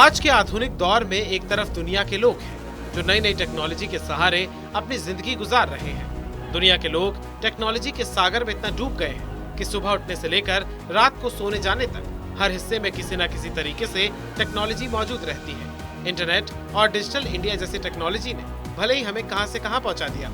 आज के आधुनिक दौर में एक तरफ दुनिया के लोग हैं जो नई नई टेक्नोलॉजी के सहारे अपनी जिंदगी गुजार रहे हैं। दुनिया के लोग टेक्नोलॉजी के सागर में इतना डूब गए हैं कि सुबह उठने से लेकर रात को सोने जाने तक हर हिस्से में किसी न किसी तरीके से टेक्नोलॉजी मौजूद रहती है। इंटरनेट और डिजिटल इंडिया जैसी टेक्नोलॉजी ने भले ही हमें कहां से कहां पहुंचा दिया,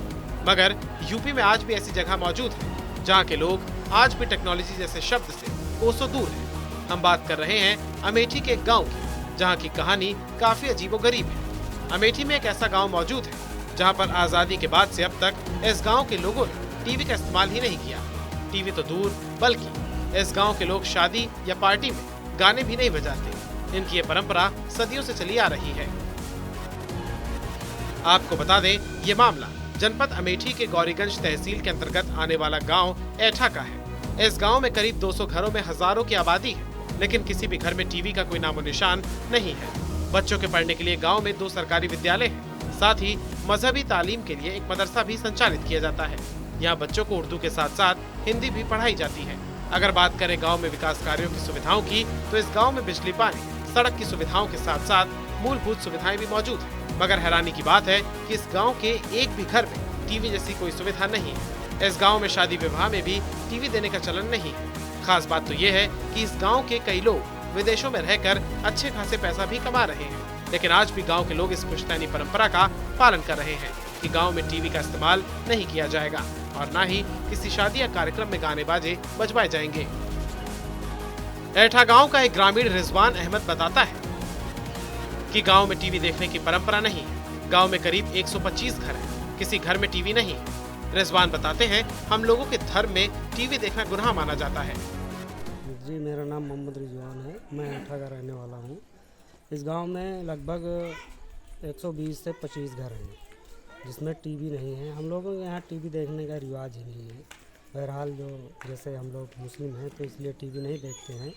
मगर यूपी में आज भी ऐसी जगह मौजूद है जहां के लोग आज भी टेक्नोलॉजी जैसे शब्द से कोसों दूर हैं। हम बात कर रहे हैं अमेठी के एक गांव की, जहां की कहानी काफी अजीबोगरीब है। अमेठी में एक ऐसा गांव मौजूद है जहां पर आजादी के बाद से अब तक इस गांव के लोगों ने टीवी का इस्तेमाल ही नहीं किया। टीवी तो दूर, बल्कि इस गांव के लोग शादी या पार्टी में गाने भी नहीं बजाते। इनकी ये परंपरा सदियों से चली आ रही है। आपको बता दें, ये मामला जनपद अमेठी के गौरीगंज तहसील के अंतर्गत आने वाला गांव ऐठा का है। इस गांव में करीब 200 घरों में हजारों की आबादी है, लेकिन किसी भी घर में टीवी का कोई नामो निशान नहीं है। बच्चों के पढ़ने के लिए गांव में 2 सरकारी विद्यालय हैं। साथ ही मजहबी तालीम के लिए एक मदरसा भी संचालित किया जाता है। यहाँ बच्चों को उर्दू के साथ साथ हिंदी भी पढ़ाई जाती है। अगर बात करें गांव में विकास कार्यों की सुविधाओं की, तो इस गांव में बिजली, पानी, सड़क की सुविधाओं के साथ साथ मूलभूत सुविधाएं भी मौजूद है। मगर हैरानी की बात है कि इस गाँव के एक भी घर में टीवी जैसी कोई सुविधा नहीं है। इस गाँव में शादी विवाह में भी टीवी देने का चलन नहीं है। खास बात तो ये है कि इस गांव के कई लोग विदेशों में रहकर अच्छे खासे पैसा भी कमा रहे हैं, लेकिन आज भी गांव के लोग इस पुश्तैनी परंपरा का पालन कर रहे हैं कि गांव में टीवी का इस्तेमाल नहीं किया जाएगा और न ही किसी शादी या कार्यक्रम में गाने बाजे बजवाए जाएंगे। ऐठा गांव का एक ग्रामीण रिजवान अहमद बताता है कि गांव में टीवी देखने की परंपरा नहीं है। गांव में करीब 125 घर हैं, किसी घर में टीवी नहीं है। रिजवान बताते हैं, हम लोगों के धर्म में टीवी देखना गुनाह माना जाता है। जी, मेरा नाम मोहम्मद रिजवान है, मैं ऐठा का रहने वाला हूँ। इस गांव में लगभग 120 से 25 घर हैं जिसमें टीवी नहीं है। हम लोगों के यहाँ टीवी देखने का रिवाज ही नहीं है। बहरहाल जैसे हम लोग मुस्लिम हैं तो इसलिए टीवी नहीं देखते हैं।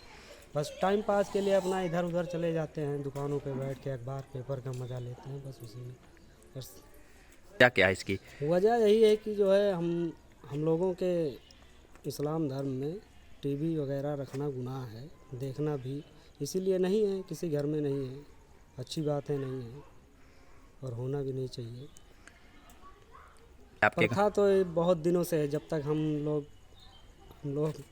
बस टाइम पास के लिए अपना इधर उधर चले जाते हैं, दुकानों पे बैठ के अखबार पेपर का मज़ा लेते हैं, बस उसी में। बस क्या है इसकी वजह यही है कि जो है हम लोगों के इस्लाम धर्म में टीवी वगैरह रखना गुनाह है, देखना भी इसीलिए नहीं है, किसी घर में नहीं है, अच्छी बातें नहीं है और होना भी नहीं चाहिए। प्रथा तो बहुत दिनों से है, जब तक हम लोग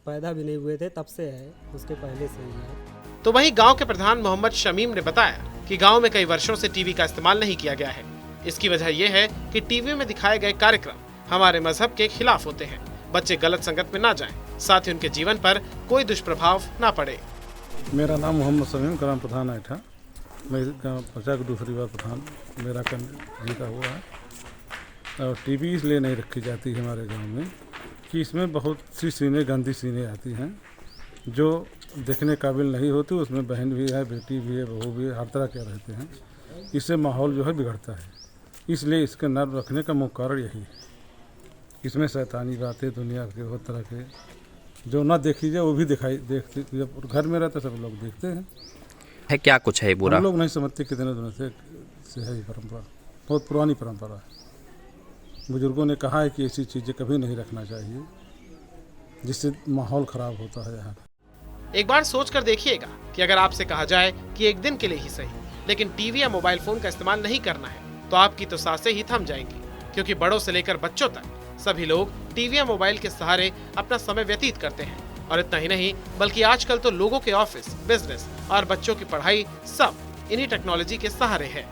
पैदा भी नहीं हुए थे तब से है, उसके पहले से ही है। तो वहीं गांव के प्रधान मोहम्मद शमीम ने बताया कि गांव में कई वर्षों से टीवी का इस्तेमाल नहीं किया गया है। इसकी वजह यह है कि टीवी में दिखाए गए कार्यक्रम हमारे मजहब के खिलाफ होते हैं। बच्चे गलत संगत में ना जाएं, साथ ही उनके जीवन पर कोई दुष्प्रभाव ना पड़े। मेरा नाम मोहम्मद शमीम, ग्राम प्रधान ऐठा। मैं गाँव पंचायत की दूसरी बार प्रधान मेरा जी का हुआ है। और टीवी इसलिए नहीं रखी जाती है हमारे गांव में कि इसमें बहुत सी सीनें, गंदी सीनें आती हैं जो देखने काबिल नहीं होती। उसमें बहन भी है, बेटी भी है, बहू भी है, हर तरह के रहते हैं। इससे माहौल जो है बिगड़ता है, इसलिए इसके न रखने का मुख्य कारण यही है। इसमें शैतानी बातें, दुनिया के बहुत तरह के जो ना देखी जाए वो भी देखते, जब घर में रहते सब लोग देखते हैं। क्या कुछ है बुरा? हम लोग नहीं समझते कितने दिनों से है ये परंपरा, बहुत पुरानी परंपरा है। बुजुर्गों ने कहा है कि ऐसी चीज़ें कभी नहीं रखना चाहिए, जिससे माहौल ख़राब होता है यहाँ। एक बार सोच कर देखिएगा कि अगर आपसे कहा जाए कि एक दिन के लिए ही सही, लेकिन टीवी या मोबाइल फोन का इस्तेमाल नहीं करना है, तो आपकी तो सांसें ही थम जाएंगी, क्योंकि बड़ों से लेकर बच्चों तक सभी लोग टीवी या मोबाइल के सहारे अपना समय व्यतीत करते हैं। और इतना ही नहीं, बल्कि आजकल तो लोगों के ऑफिस, बिजनेस और बच्चों की पढ़ाई सब इन्हीं टेक्नोलॉजी के सहारे है।